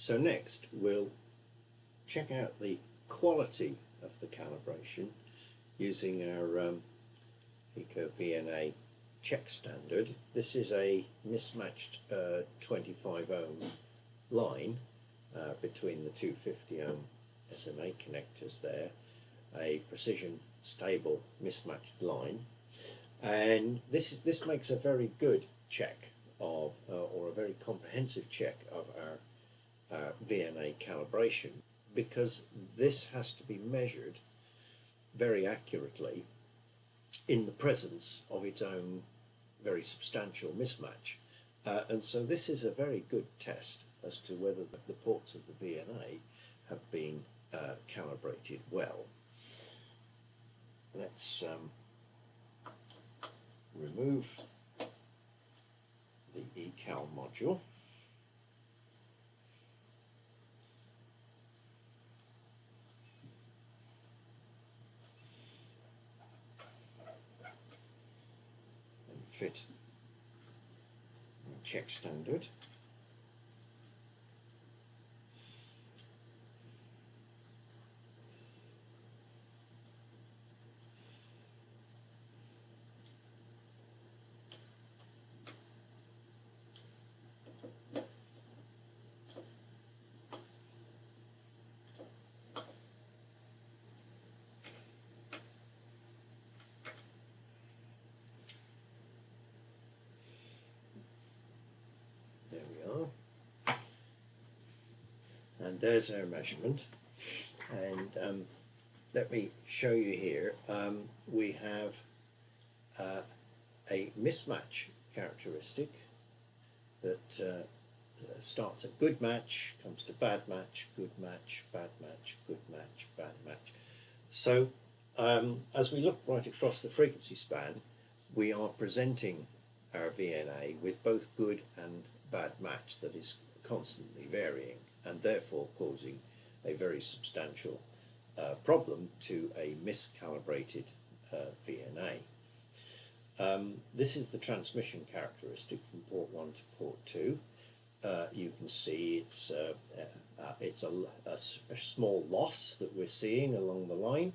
So next we'll check out the quality of the calibration using our PicoVNA check standard. This is a mismatched 25 ohm line between the two 50 ohm SMA connectors there, a precision stable mismatched line, and this makes a very good check of or a very comprehensive check of our VNA calibration, because this has to be measured very accurately in the presence of its own very substantial mismatch, and so this is a very good test as to whether the ports of the VNA have been calibrated well. Let's remove the eCal module. And fit the check standard. There we are, and there's our measurement. And let me show you here. We have a mismatch characteristic that starts at good match, comes to bad match, good match, bad match, good match, bad match. So as we look right across the frequency span, we are presenting our VNA with both good and bad match that is constantly varying, and therefore causing a very substantial problem to a miscalibrated VNA. This is the transmission characteristic from port 1 to port 2. You can see it's a small loss that we're seeing along the line,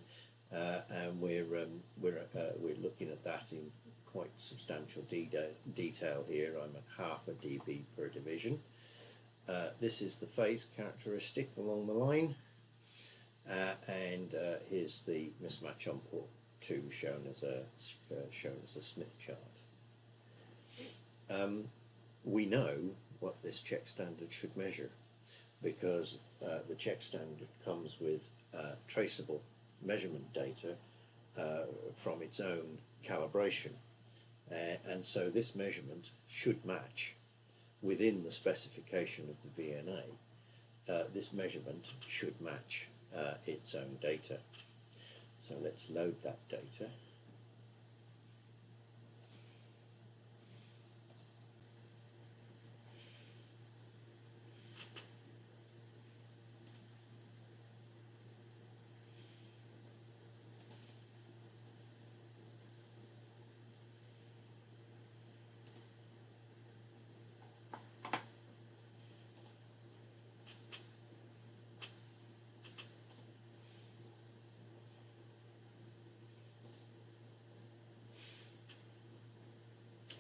and we're looking at that in quite substantial detail here. I'm at half a dB per division. This is the phase characteristic along the line, and here's the mismatch on port 2 shown as a Smith chart. We know what this check standard should measure, because the check standard comes with traceable measurement data from its own calibration, and so this measurement should match within the specification of the VNA. This measurement should match its own data. So let's load that data.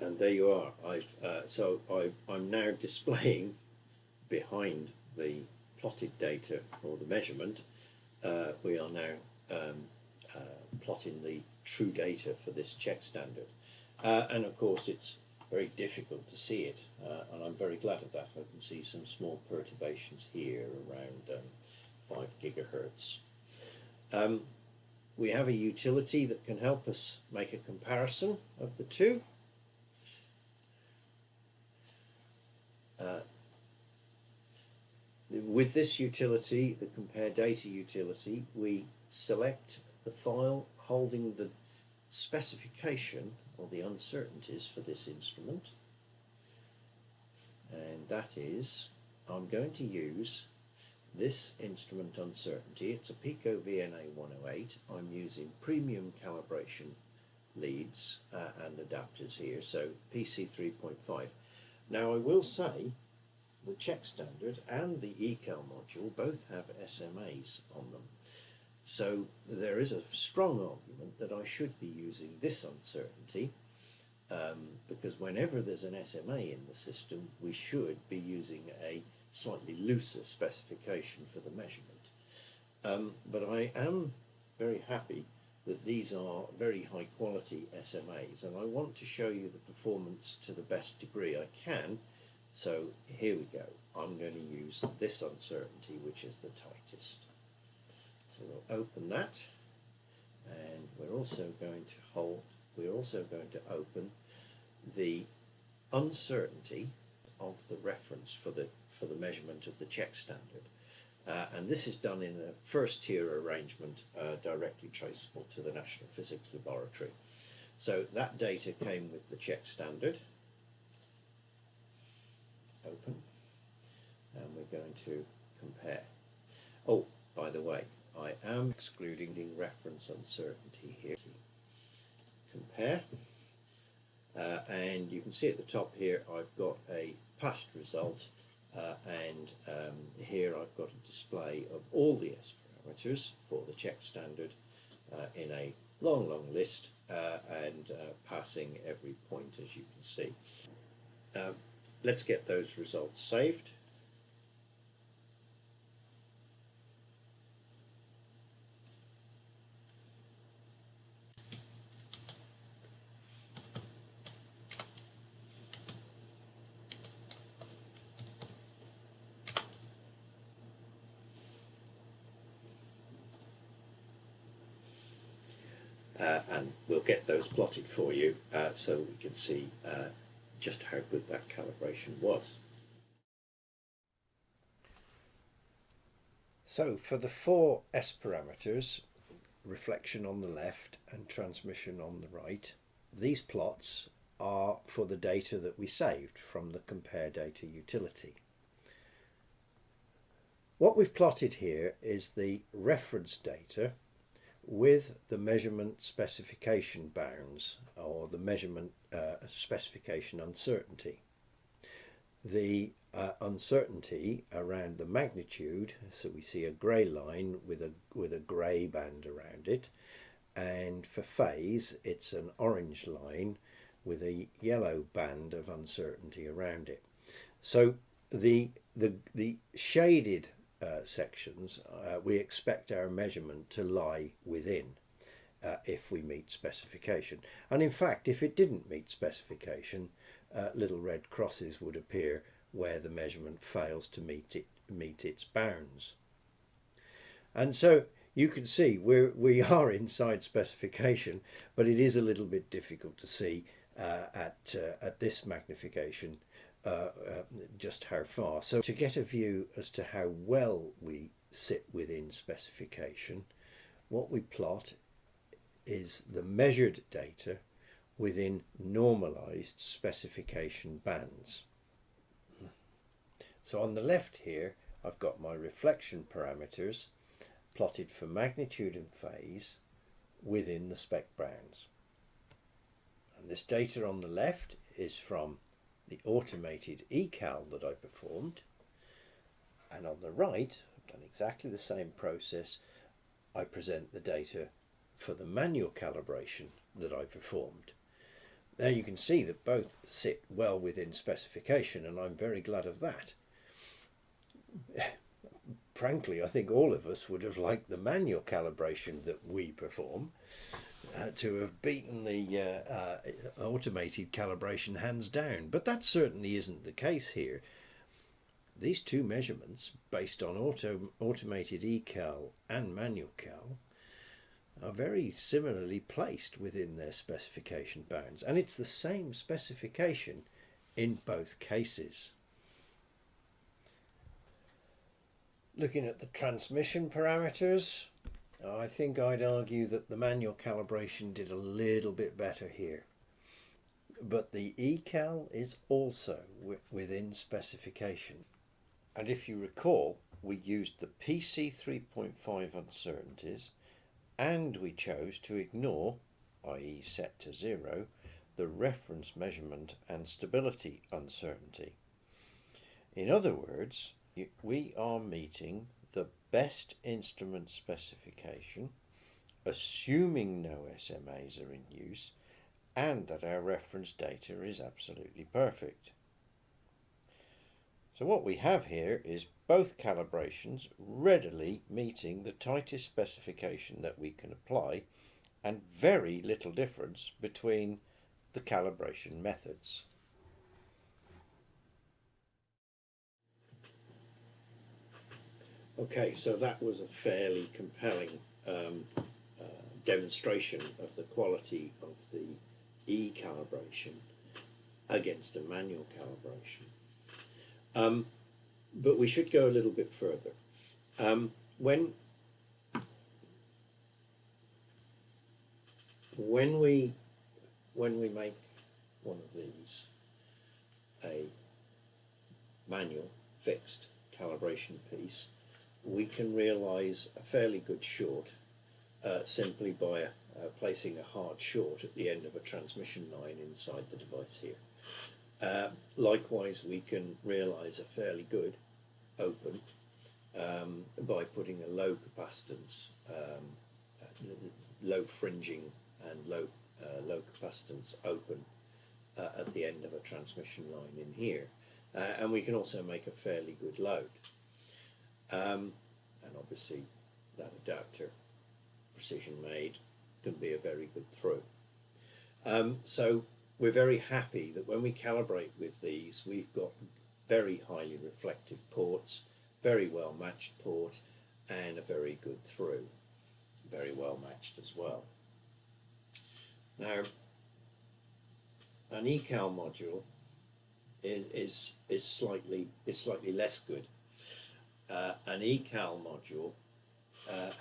And there you are. I'm now displaying behind the plotted data or the measurement. We are now plotting the true data for this check standard, and of course it's very difficult to see it, and I'm very glad of that. I can see some small perturbations here around 5 gigahertz. We have a utility that can help us make a comparison of the two. With this utility, the compare data utility, we select the file holding the specification or the uncertainties for this instrument, and that is, I'm going to use this instrument uncertainty. It's a PicoVNA 108. I'm using premium calibration leads and adapters here, so PC 3.5. Now I will say the check standard and the eCal module both have SMAs on them. So there is a strong argument that I should be using this uncertainty, because whenever there's an SMA in the system, we should be using a slightly looser specification for the measurement. But I am very happy that these are very high quality SMAs, and I want to show you the performance to the best degree I can. So here we go. I'm going to use this uncertainty, which is the tightest. So we'll open that, and we're also going to open the uncertainty of the reference for the measurement of the check standard. And this is done in a first tier arrangement, directly traceable to the National Physics Laboratory. So that data came with the check standard. Open, and we're going to compare. Oh, by the way, I am excluding the reference uncertainty here. Compare, and you can see at the top here I've got a past result, and here I've got a display of all the S parameters for the check standard in a long list, and passing every point, as you can see. Let's get those results saved. And we'll get those plotted for you, so we can see just how good that calibration was. So for the four S parameters, reflection on the left and transmission on the right, these plots are for the data that we saved from the compare data utility. What we've plotted here is the reference data with the measurement specification bounds, or the measurement specification uncertainty. The uncertainty around the magnitude, so we see a grey line with a grey band around it, and for phase it's an orange line with a yellow band of uncertainty around it. So the shaded sections, we expect our measurement to lie within if we meet specification. And in fact, if it didn't meet specification, little red crosses would appear where the measurement fails to meet its bounds. And so you can see we are inside specification, but it is a little bit difficult to see at this magnification just how far. So to get a view as to how well we sit within specification, what we plot is the measured data within normalized specification bands. So on the left here I've got my reflection parameters plotted for magnitude and phase within the spec bounds. And this data on the left is from the automated eCal that I performed, and on the right I've done exactly the same process. I present the data for the manual calibration that I performed. Now you can see that both sit well within specification, and I'm very glad of that. Frankly, I think all of us would have liked the manual calibration that we perform to have beaten the automated calibration hands down, but that certainly isn't the case here. These two measurements, based on automated eCal and manual cal, are very similarly placed within their specification bounds, and it's the same specification in both cases. Looking at the transmission parameters, I think I'd argue that the manual calibration did a little bit better here, but the eCal is also within specification. And if you recall, we used the PC 3.5 uncertainties, and we chose to ignore, i.e. set to 0, the reference measurement and stability uncertainty. In other words, we are meeting the best instrument specification, assuming no SMAs are in use, and that our reference data is absolutely perfect. So what we have here is both calibrations readily meeting the tightest specification that we can apply, and very little difference between the calibration methods. Okay, so that was a fairly compelling demonstration of the quality of the e-calibration against a manual calibration. But we should go a little bit further. When we make one of these a manual fixed calibration piece, we can realize a fairly good short simply by placing a hard short at the end of a transmission line inside the device here. Likewise, we can realize a fairly good open by putting a low capacitance, low fringing and low capacitance open at the end of a transmission line in here. And we can also make a fairly good load. And obviously that adapter, precision made, can be a very good through. So we're very happy that when we calibrate with these, we've got very highly reflective ports, very well matched port, and a very good through, very well matched as well. Now, an eCal module is slightly less good. An eCal module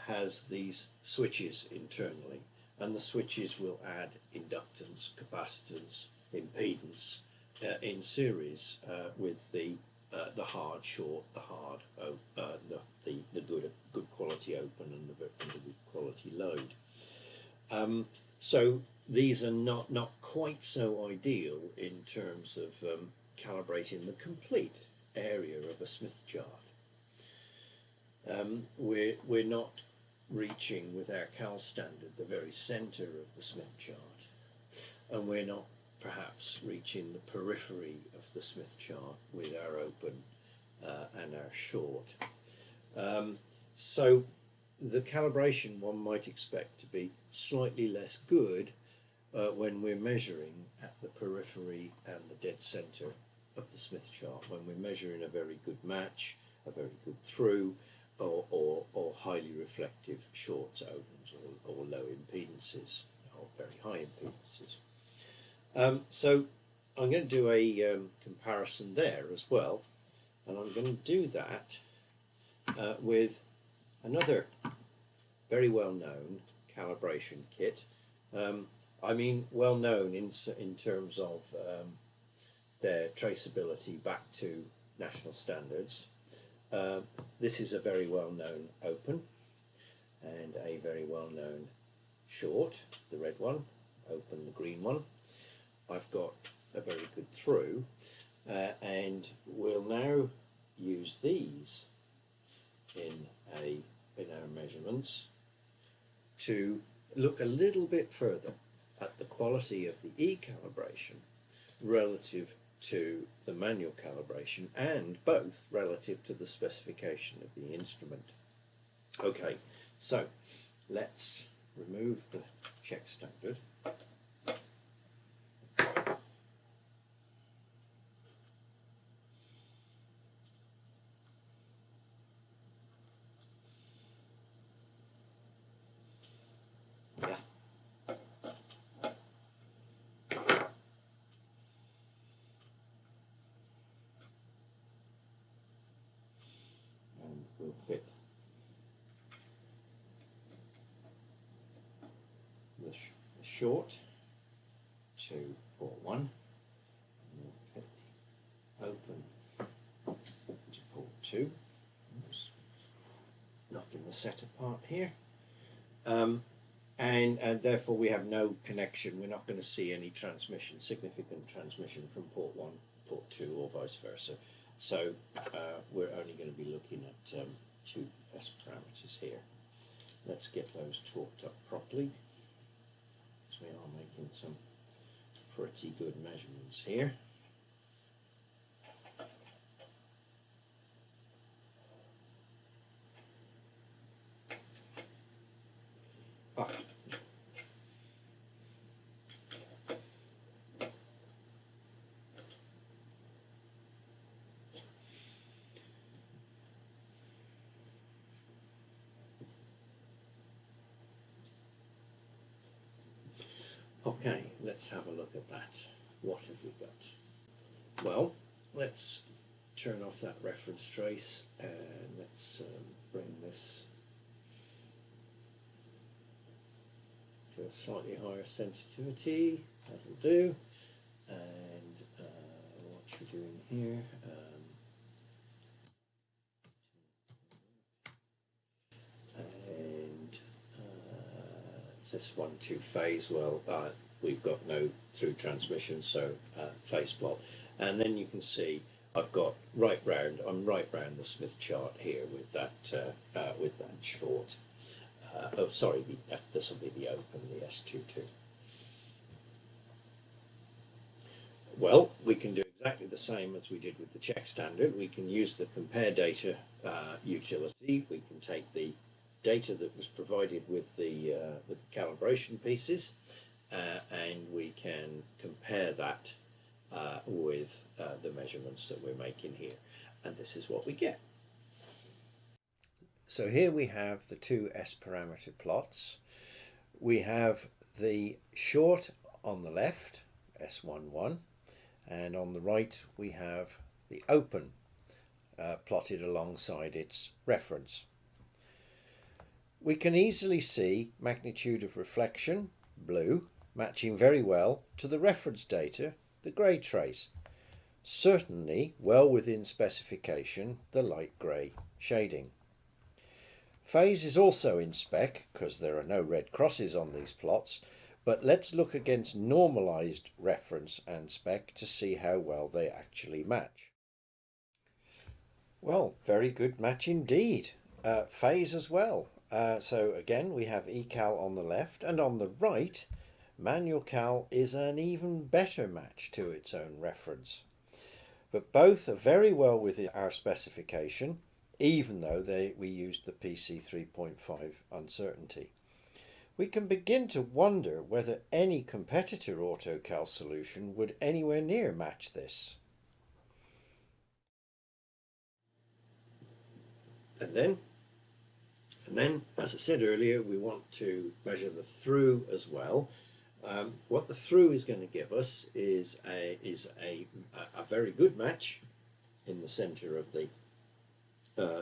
has these switches internally, and the switches will add inductance, capacitance, impedance in series with the hard short, the hard the good quality open and the good quality load. So these are not quite so ideal in terms of calibrating the complete area of a Smith chart. We're not reaching with our cal standard the very center of the Smith chart, and we're not perhaps reaching the periphery of the Smith chart with our open and our short. So the calibration one might expect to be slightly less good when we're measuring at the periphery and the dead center of the Smith chart, when we're measuring a very good match, a very good through, or highly reflective shorts, opens, or low impedances, or very high impedances. So I'm going to do a comparison there as well, and I'm going to do that with another very well-known calibration kit. I mean well-known in terms of their traceability back to national standards. This is a very well-known open and a very well-known short, the red one, open the green one. I've got a very good through, and we'll now use these in our measurements to look a little bit further at the quality of the e-calibration relative to the manual calibration, and both relative to the specification of the instrument. Okay, so let's remove the check standard. Will fit the short to port 1, and we'll fit the open to port 2. Just knocking the set apart here, and therefore we have no connection. We're not going to see any significant transmission from port 1 port 2 or vice versa. So we're only going to be looking at two S parameters here. Let's get those torqued up properly, because we are making some pretty good measurements here. Ah. Okay, let's have a look at that. What have we got? Well, let's turn off that reference trace and let's bring this to a slightly higher sensitivity. That'll do. And what you're doing here, and it's this 1-2 phase. Well, we've got no through transmission, so phase plot, and then you can see I've got I'm right round the Smith chart here with that short. Oh, sorry, this will be the open, the S22. Well, we can do exactly the same as we did with the check standard. We can use the compare data utility. We can take the data that was provided with the calibration pieces, and we can compare that with the measurements that we're making here. And this is what we get. So here we have the two S parameter plots. We have the short on the left, S11, and on the right we have the open plotted alongside its reference. We can easily see magnitude of reflection, blue, matching very well to the reference data, the grey trace. Certainly well within specification, the light grey shading. Phase is also in spec because there are no red crosses on these plots, but let's look against normalized reference and spec to see how well they actually match. Well, very good match indeed. Phase as well. So again, we have eCal on the left, and on the right, manual cal is an even better match to its own reference. But both are very well within our specification, even though we used the PC 3.5 uncertainty. We can begin to wonder whether any competitor AutoCal solution would anywhere near match this. And then, as I said earlier, we want to measure the through as well. What the through is going to give us is a very good match in the center of the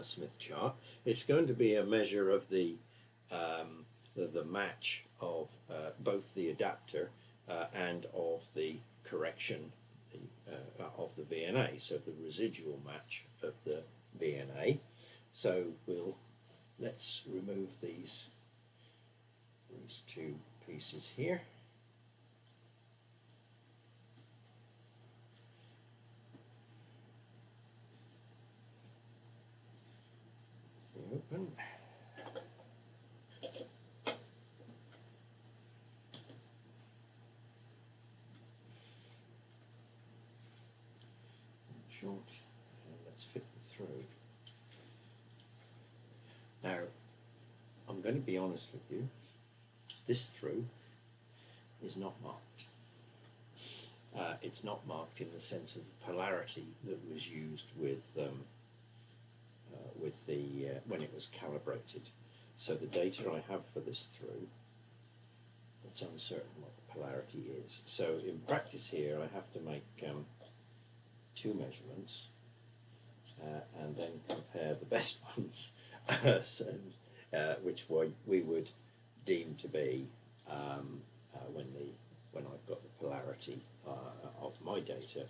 Smith chart. It's going to be a measure of the match of both the adapter and of the correction of the VNA, so the residual match of the VNA. So let's remove these two pieces here. Open. Short, and let's fit the through. Now, I'm going to be honest with you, this through is not marked. It's not marked in the sense of the polarity that was used with when it was calibrated. So the data I have for this through, it's uncertain what the polarity is. So in practice here, I have to make two measurements and then compare the best ones, which we would deem to be when I've got the polarity of my data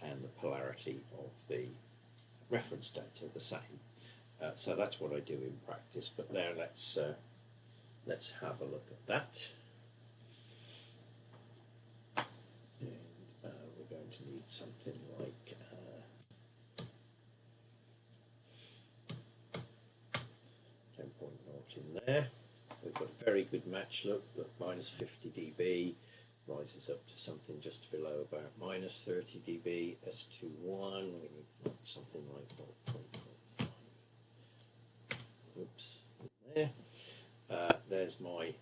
and the polarity of the reference data the same. So that's what I do in practice. But there, let's have a look at that. And we're going to need something like 10.0 in there. We've got a very good match look, minus 50 dB, rises up to something just below about minus 30 dB. S21, we need something like 0.05. Oops, there. There's my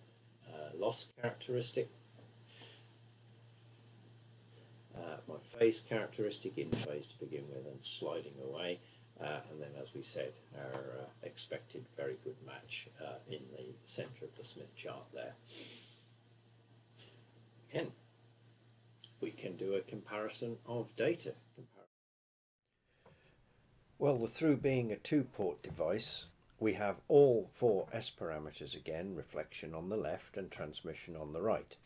loss characteristic. My phase characteristic, in phase to begin with and sliding away, and then, as we said, our expected very good match in the centre of the Smith chart there. Again, we can do a comparison of data. Well, through being a two-port device, we have all four S parameters again, reflection on the left and transmission on the right.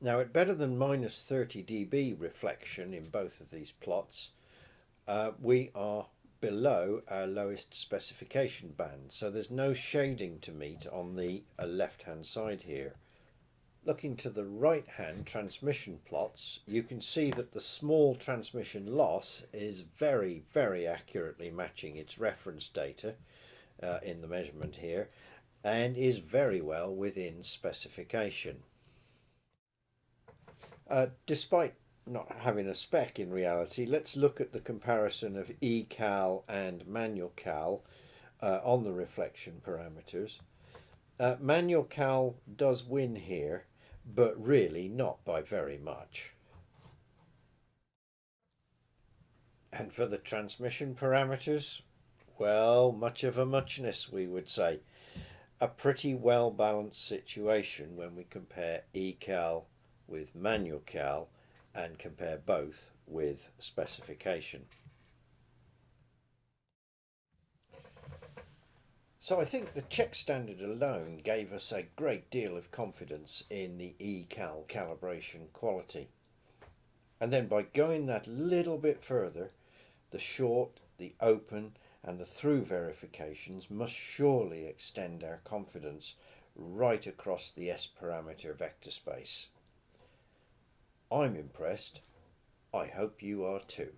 Now, at better than minus 30 dB reflection in both of these plots, we are below our lowest specification band, so there's no shading to meet on the left-hand side here. Looking to the right-hand transmission plots, you can see that the small transmission loss is very, very accurately matching its reference data in the measurement here, and is very well within specification. Despite not having a spec in reality, let's look at the comparison of eCal and manual cal on the reflection parameters. Manual cal does win here, but really not by very much. And for the transmission parameters, well, much of a muchness, we would say. A pretty well balanced situation when we compare eCal with manual cal and compare both with specification. So I think the check standard alone gave us a great deal of confidence in the eCal calibration quality. And then by going that little bit further, the short, the open and the through verifications must surely extend our confidence right across the S parameter vector space. I'm impressed. I hope you are too.